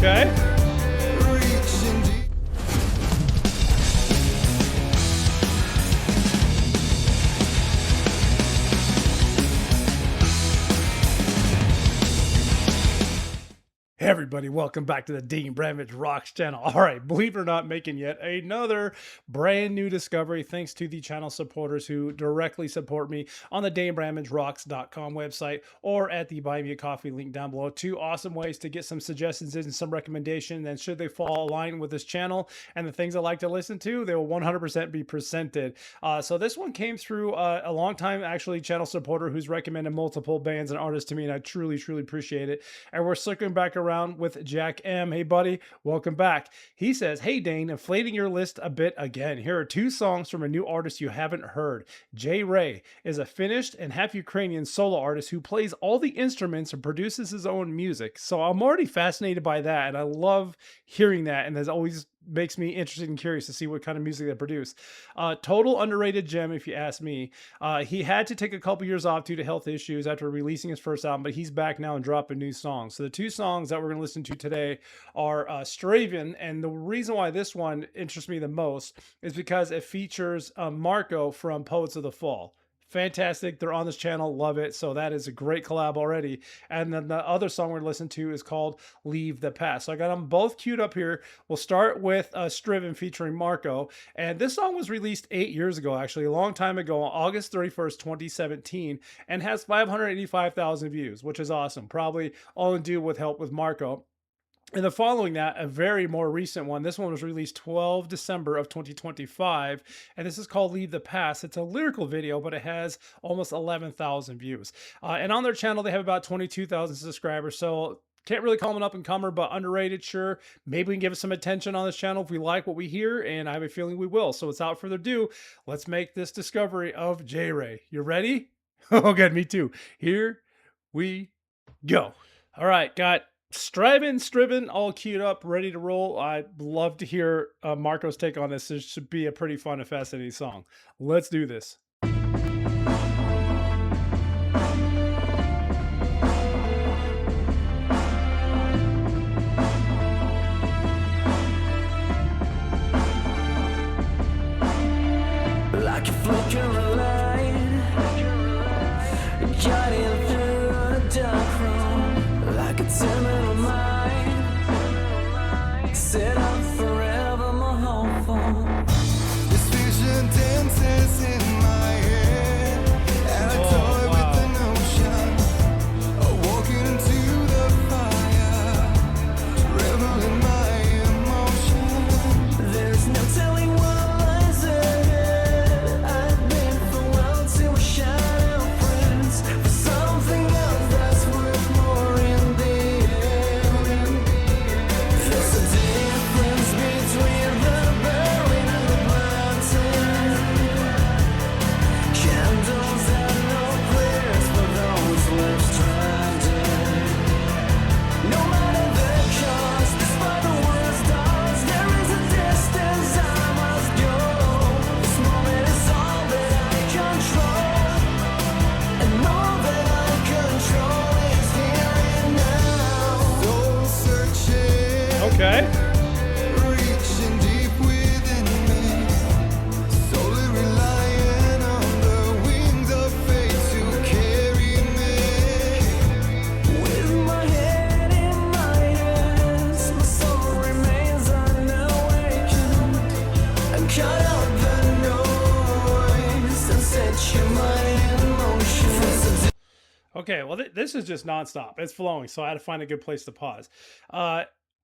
Okay. Hey everybody, welcome back to the Dean Bramage Rocks channel. All right, believe it or not, making yet another brand new discovery thanks to the channel supporters who directly support me on the DaneBramageRocks.com website or at the Buy Me a Coffee link down below. Two awesome ways to get some suggestions and some recommendations, and should they fall aligned with this channel and the things I like to listen to, they will 100% be presented. So this one came through a long time actually channel supporter who's recommended multiple bands and artists to me, and I truly appreciate it. And we're circling back around with Jack M. Hey buddy, welcome back. He says, hey Dane, inflating your list a bit again. Here are two songs from a new artist you haven't heard. J Ray is a finished and half Ukrainian solo artist who plays all the instruments and produces his own music. So I'm already fascinated by that, and I love hearing that, and there's always makes me interested and curious to see what kind of music they produce. Total underrated gem, if you ask me. He had to take a couple years off due to health issues after releasing his first album, but he's back now and dropping new songs. So the two songs that we're going to listen to today are Straven, and the reason why this one interests me the most is because it features Marco from Poets of the Fall. Fantastic. They're on this channel. Love it. So that is a great collab already. And then the other song we're listening to is called Leave the Past. So I got them both queued up here. We'll start with Striven featuring Marco. And this song was released 8 years ago, actually, a long time ago, on August 31st, 2017, and has 585,000 views, which is awesome. Probably all in due with help with Marco. And the following that, a very more recent one. This one was released 12 December of 2025, and this is called Leave the Past. It's a lyrical video, but it has almost 11,000 views. And on their channel, they have about 22,000 subscribers, so can't really call them an up-and-comer, but underrated, sure. Maybe we can give it some attention on this channel if we like what we hear, and I have a feeling we will. So without further ado, let's make this discovery of J Ray. You ready? Oh, good, me too. Here we go. All right, got Striven all queued up, ready to roll. I'd love to hear Marco's take on this. This should be a pretty fun and fascinating song. Let's do this. Like a flickering light, guiding through a dark room, like a terminal mind, set up forever more hopeful. This vision dances in my head, and I toy with the notion of walking into the fire, to revel in my emotion. There's no telling what lies ahead. I've been farewell to a shadow prince, for something else that's worth more in the end. There's a difference between the burning and the planting. Candles have no prayers for those left stranded. No matter the cost, despite the worst odds, there is a distance I must go. This moment is all that I control, and all that I control is here and now. Soul searching, Okay. reaching deep within me, solely relying on the wings of fate to carry me. With my head in my hands, my soul remains unawakened, and cut out the noise and set your mind in motion. Okay, well, this is just nonstop. It's flowing, so I had to find a good place to pause.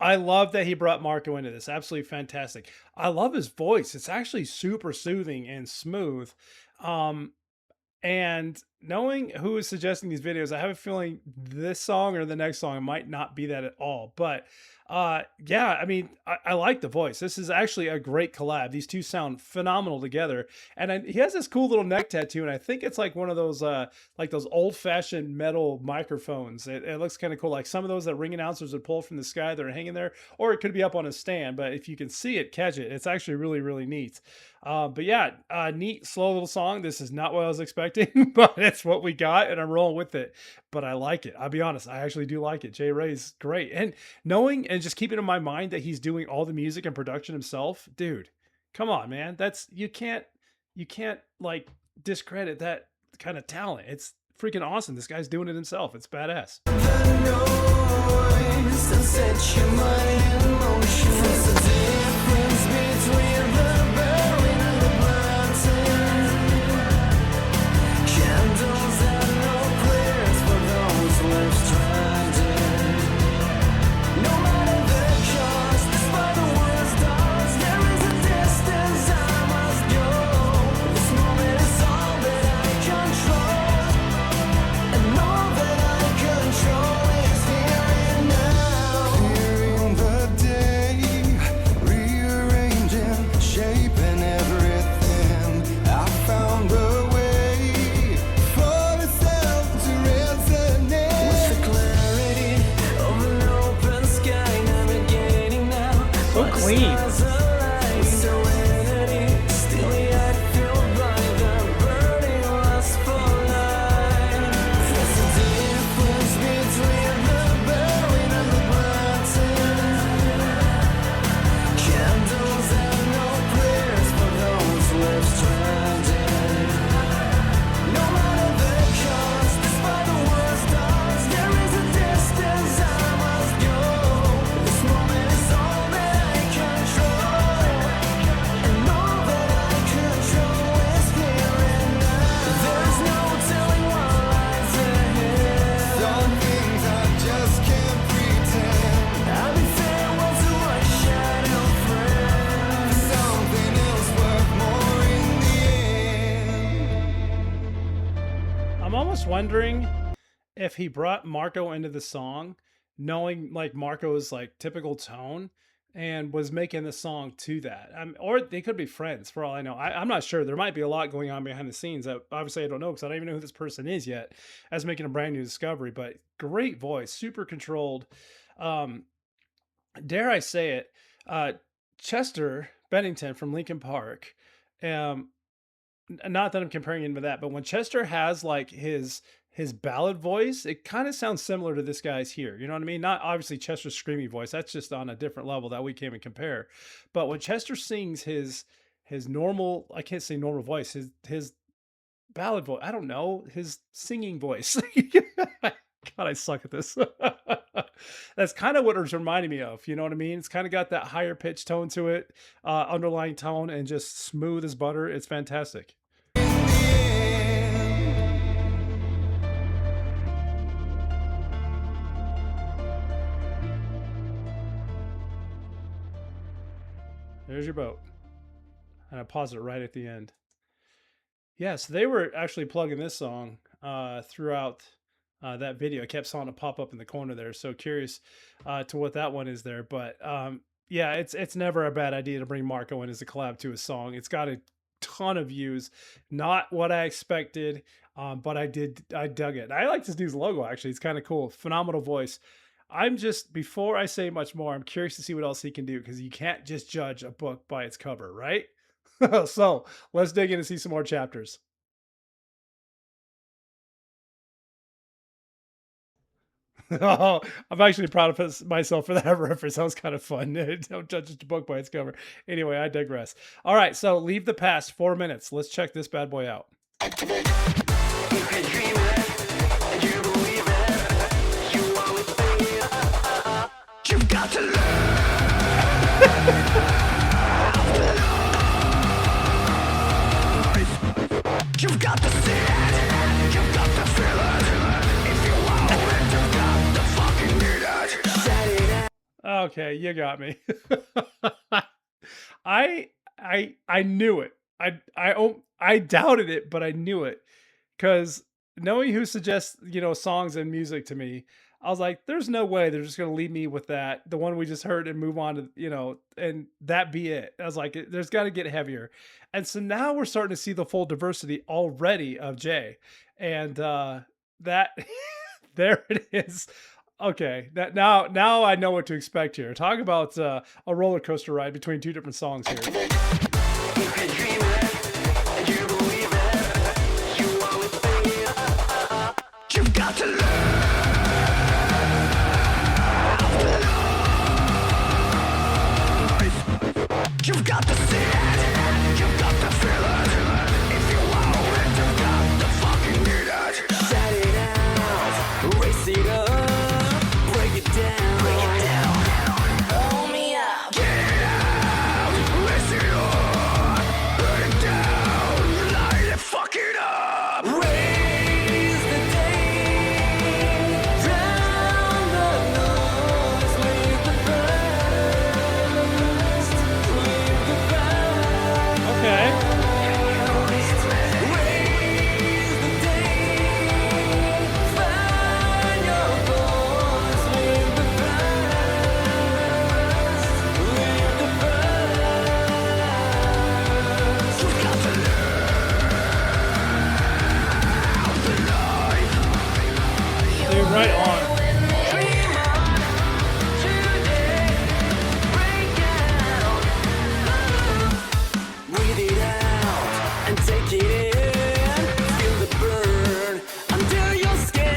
I love that he brought Marco into this. Absolutely fantastic. I love his voice. It's actually super soothing and smooth. And knowing who is suggesting these videos, I have a feeling this song or the next song might not be that at all. But yeah, I mean, I like the voice. This is actually a great collab. These two sound phenomenal together. And he has this cool little neck tattoo, and I think it's like one of those like those old-fashioned metal microphones. It looks kind of cool, like some of those that ring announcers would pull from the sky that are hanging there, or it could be up on a stand. But if you can see it, catch it. It's actually really neat. But yeah, neat, slow little song. This is not what I was expecting, but That's what we got, and I'm rolling with it. But I like it. I'll be honest, I actually do like it. Jay Ray's great. And knowing and just keeping in my mind that he's doing all the music and production himself, dude, come on, man. That's you can't like discredit that kind of talent. It's freaking awesome. This guy's doing it himself. It's badass. noise and set your mind in motion. There's a difference between the burning and the planting. Candles and no prayers for those left stranded. No matter the cost, despite the worst odds, there is a distance I must go. This moment is all that I control, and all that I control is here and now. Hearing the day, rearranging, shaping everything. I found a way for itself to resonate. With the clarity of an open sky, navigating now. So clean. Serenity, still yet fueled by the burning lust for life. There's a difference between the burning and the planting. Candles and no prayers for those left stranded. No matter the cost, despite the worst odds, there is a distance I must go. This moment is all that I control, and all that I control is here and now. There is no telling what lies ahead. Some things I just can't pretend. I'll be farewell to my shadow friend. Something else worth more in the end. I'm almost wondering if he brought Marco into the song, knowing like Marco's like typical tone, and was making the song to that. Or they could be friends for all I know. I'm not sure. There might be a lot going on behind the scenes that obviously I don't know because I don't even know who this person is yet, as making a brand new discovery. But great voice, super controlled. Um, dare I say it, Chester Bennington from Linkin Park. Um, not that I'm comparing him to that, but when Chester has like his ballad voice, it kind of sounds similar to this guy's here. You know what I mean? Not obviously Chester's screamy voice. That's just on a different level that we can't even compare. But when Chester sings his normal, I can't say normal voice, his ballad voice, I don't know, his singing voice. God, I suck at this. That's kind of what it's reminding me of. You know what I mean? It's kind of got that higher pitched tone to it, underlying tone, and just smooth as butter. It's fantastic. There's your boat. And I paused it right at the end. Yes, they were actually plugging this song throughout that video. I kept saw it pop up in the corner there. So curious to what that one is there. But yeah, it's never a bad idea to bring Marco in as a collab to a song. It's got a ton of views. Not what I expected, but I dug it. I like this dude's logo actually. It's kind of cool. Phenomenal voice. I'm just, before I say much more, I'm curious to see what else he can do because you can't just judge a book by its cover, right? So let's dig in and see some more chapters. Oh, I'm actually proud of myself for that reference. That was kind of fun. Don't judge a book by its cover. Anyway, I digress. All right, so leave the past 4 minutes. Let's check this bad boy out. You can dream it, and you believe it. You are with me. You've got to learn. You've got to see it. You've got to feel it. If you want it, you've got to fucking need it. Set it out. Okay, you got me. I knew it. I doubted it, but I knew it because knowing who suggests songs and music to me, I was like, there's no way they're just gonna leave me with that, the one we just heard, and move on to and that be it. I was like, there's got to get heavier, and so now we're starting to see the full diversity already of Jay, and that there it is. Okay, that now I know what to expect here. Talk about a roller coaster ride between two different songs here. You can dream it, and you believe it. You are with me. You've got to see it, you've got to feel it. If you want it, you've got to fucking need it. Shout it out, raise it up, break it down, hold me up. Get it out, raise it up, burn it down, light it, fuck it up. Raise the day, drown the noise, leave the past, leave the past. Okay. Raise the day, find your voice, leave the past, leave the past. You've got to Dude, right on. dream on today, break out, breathe it out and take it in. Feel the burn under your skin.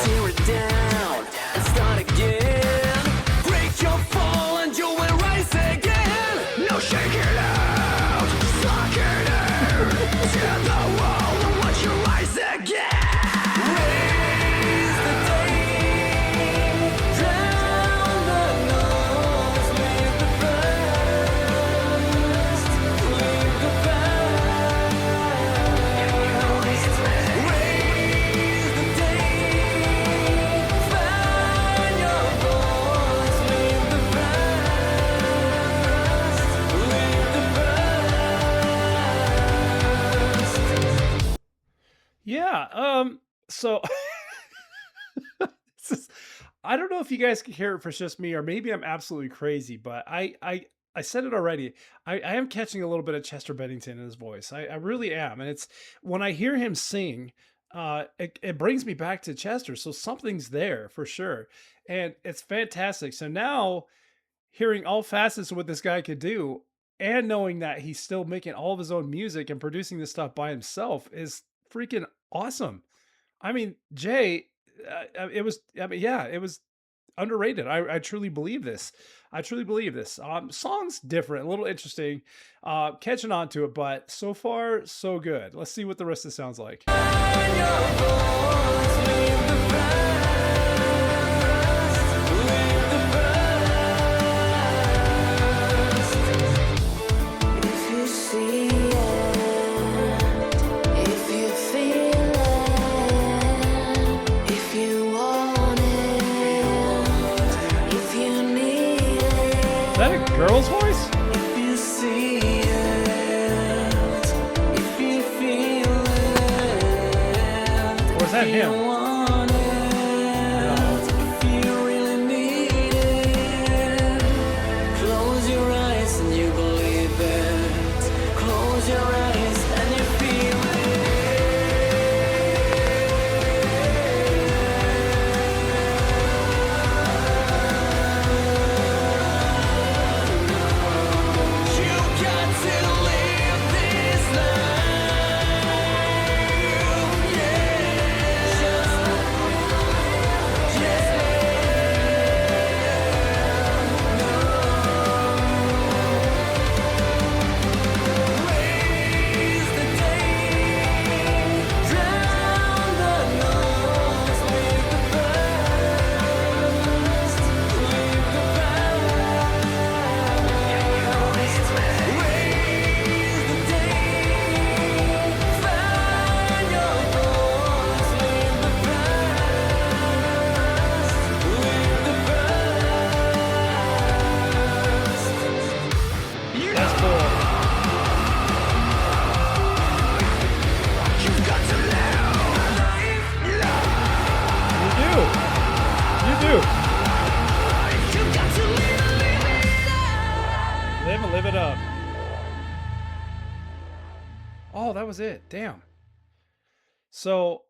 Tear it down and start again. Break your fall and you will rise again. No, shake it out, suck it in. Tear the wall and watch you rise again. Raise the day, drown the noise, leave the past, leave the past. Raise the day, find your voice, leave the past, leave the past. Yeah. So this is, I don't know if you guys can hear it for just me, or maybe I'm absolutely crazy, but I said it already. I am catching a little bit of Chester Bennington in his voice. I really am. And it's when I hear him sing, it brings me back to Chester. So something's there for sure. And it's fantastic. So now hearing all facets of what this guy could do and knowing that he's still making all of his own music and producing this stuff by himself is freaking awesome. I mean, Jay, it was, I mean, yeah, it was underrated. I truly believe this. I truly believe this. Song's different, a little interesting, catching on to it, but so far, so good. Let's see what the rest of it sounds like. Find your voice, leave the past, leave the past. If you see it, if you feel it, if you want it, if you need Is it, that a girl's voice? if you see it, if you feel it, Or is that if him? you want it, if you really need it, close your eyes and you believe it. Close your eyes and you feel it. You got to live this life, yeah. Raise the day, drown the noise, leave the past, leave the past. Raise the day, find your voice, leave the past, leave the past. That's cool. You've got to live life. You do. You do. You've got to live it Live and live it up. Oh, that was it. Damn. So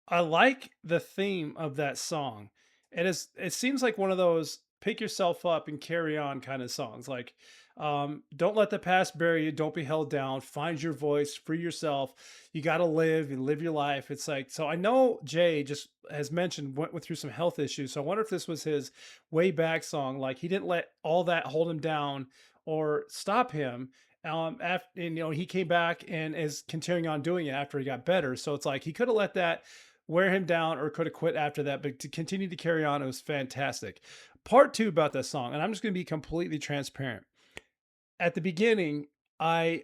I like the theme of that song. It seems like one of those pick yourself up and carry on kind of songs. Like, don't let the past bury you. Don't be held down. Find your voice, free yourself. You got to live and live your life. It's like, so I know Jay just has mentioned went through some health issues. So I wonder if this was his way back song. Like he didn't let all that hold him down or stop him. After, and he came back and is continuing on doing it after he got better. So it's like he could have let that wear him down or could have quit after that, but to continue to carry on, it was fantastic. Part two about this song, and I'm just going to be completely transparent. At the beginning, I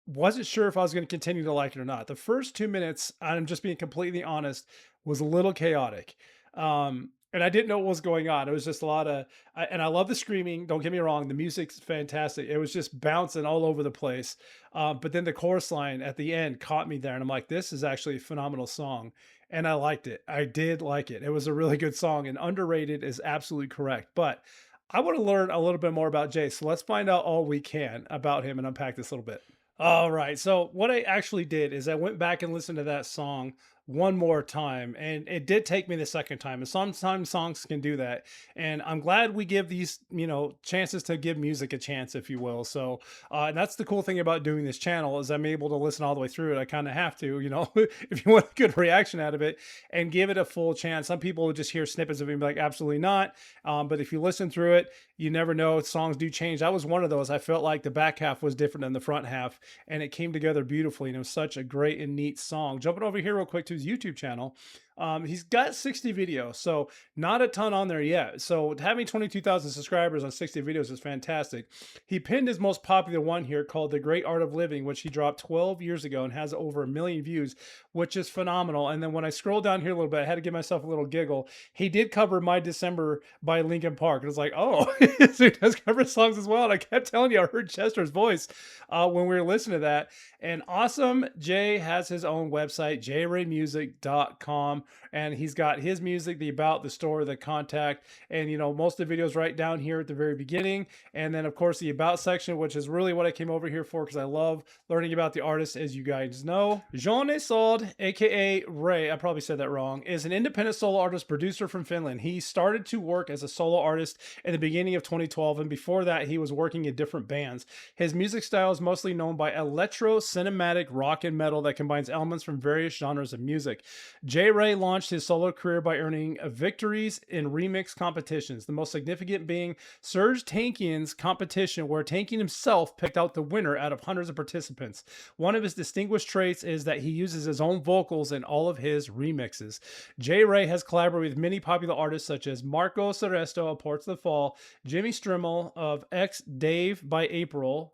wasn't sure if I was going to continue to like it or not. The first 2 minutes, I'm just being completely honest, was a little chaotic. And I didn't know what was going on. It was just a lot of, and I love the screaming. Don't get me wrong. The music's fantastic. It was just bouncing all over the place. But then the chorus line at the end caught me there. And I'm like, this is actually a phenomenal song. And I liked it. I did like it. It was a really good song, and underrated is absolutely correct. But I want to learn a little bit more about Jay. So let's find out all we can about him and unpack this a little bit. All right. So what I actually did is I went back and listened to that song one more time, and it did take me the second time. And sometimes songs can do that. And I'm glad we give these, chances to give music a chance, if you will. So, and that's the cool thing about doing this channel is I'm able to listen all the way through it. I kind of have to, if you want a good reaction out of it and give it a full chance. Some people will just hear snippets of it and be like, absolutely not. But if you listen through it, you never know. Songs do change. That was one of those. I felt like the back half was different than the front half, and it came together beautifully. And it was such a great and neat song. Jumping over here real quick to his YouTube channel. He's got 60 videos, so not a ton on there yet. So having 22,000 subscribers on 60 videos is fantastic. He pinned his most popular one here called The Great Art of Living, which he dropped 12 years ago and has over 1 million views, which is phenomenal. And then when I scroll down here a little bit, I had to give myself a little giggle. He did cover My December by Linkin Park. And it was like, oh, so he does cover songs as well. And I kept telling you, I heard Chester's voice when we were listening to that. And awesome, Jay has his own website, jayraymusic.com. And he's got his music, the about, the store, the contact, and most of the videos right down here at the very beginning. And then of course the about section, which is really what I came over here for, because I love learning about the artist. As you guys know, Jean Isolde, aka Ray, I probably said that wrong, is an independent solo artist producer from Finland. He started to work as a solo artist in the beginning of 2012, and before that he was working in different bands. His music style is mostly known by electro cinematic rock and metal that combines elements from various genres of music. Jay Ray launched his solo career by earning victories in remix competitions, the most significant being Serj Tankian's competition, where Tankian himself picked out the winner out of hundreds of participants. One of his distinguished traits is that he uses his own vocals in all of his remixes. Jay Ray has collaborated with many popular artists such as Marco Seresto of Ports of the Fall, Jimmy Strimmel of X Dead by April,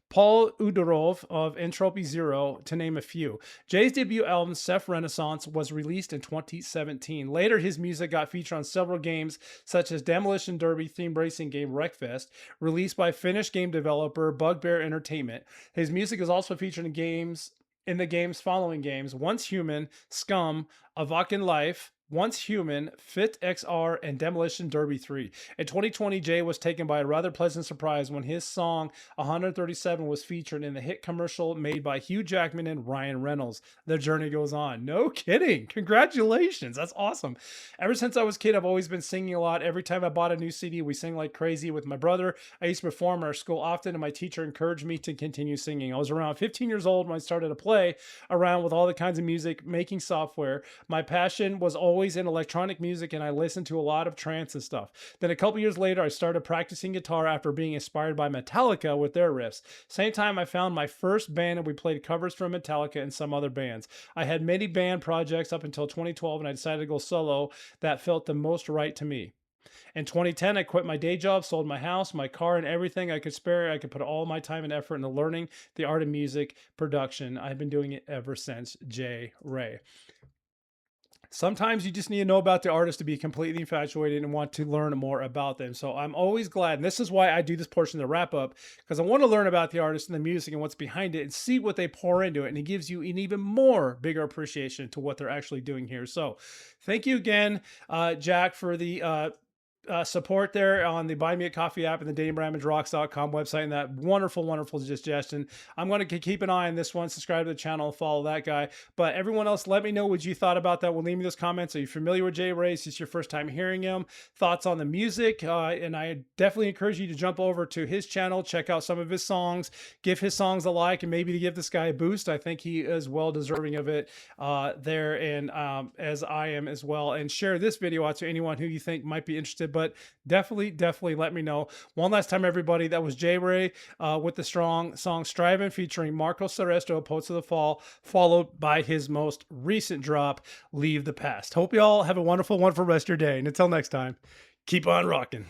Paul Udorov of Entropy Zero, to name a few. Jay's debut album, Ceph Renaissance, was released in 2017. Later, his music got featured on several games, such as Demolition Derby themed racing game Wreckfest, released by Finnish game developer Bugbear Entertainment. His music is also featured in the game's following games: Once Human, Scum, Avakin Life, Once Human, Fit XR, and Demolition Derby 3. In 2020, Jay was taken by a rather pleasant surprise when his song 137 was featured in the hit commercial made by Hugh Jackman and Ryan Reynolds. The Journey Goes On. No kidding. Congratulations. That's awesome. Ever since I was a kid, I've always been singing a lot. Every time I bought a new CD, we sang like crazy with my brother. I used to perform at our school often, and my teacher encouraged me to continue singing. I was around 15 years old when I started to play around with all the kinds of music, making software. My passion was always in electronic music, and I listened to a lot of trance and stuff. Then a couple years later, I started practicing guitar after being inspired by Metallica with their riffs. Same time, I found my first band, and we played covers from Metallica and some other bands. I had many band projects up until 2012, and I decided to go solo. That felt the most right to me. In 2010, I quit my day job, sold my house, my car, and everything I could spare. I could put all my time and effort into learning the art of music production. I've been doing it ever since. Jay Ray. Sometimes you just need to know about the artist to be completely infatuated and want to learn more about them. So I'm always glad, and this is why I do this portion of the wrap up, because I want to learn about the artist and the music and what's behind it and see what they pour into it. And it gives you an even more bigger appreciation to what they're actually doing here. So thank you again, Jack, for the support there on the Buy Me a Coffee app and the DaneBrammageRocks.com website, and that wonderful, wonderful suggestion. I'm going to keep an eye on this one, subscribe to the channel, follow that guy. But everyone else, let me know what you thought about that. Well, leave me those comments. Are you familiar with Jay Ray? Is this your first time hearing him? Thoughts on the music? And I definitely encourage you to jump over to his channel, check out some of his songs, give his songs a like, and maybe to give this guy a boost. I think he is well deserving of it there, and as I am as well. And share this video out to anyone who you think might be interested. But definitely let me know. One last time, everybody, that was Jay Ray with the strong song Striving featuring Marco Seresto, Poets of the Fall, followed by his most recent drop, Leave the Past. Hope you all have a wonderful rest of your day. And until next time, keep on rocking.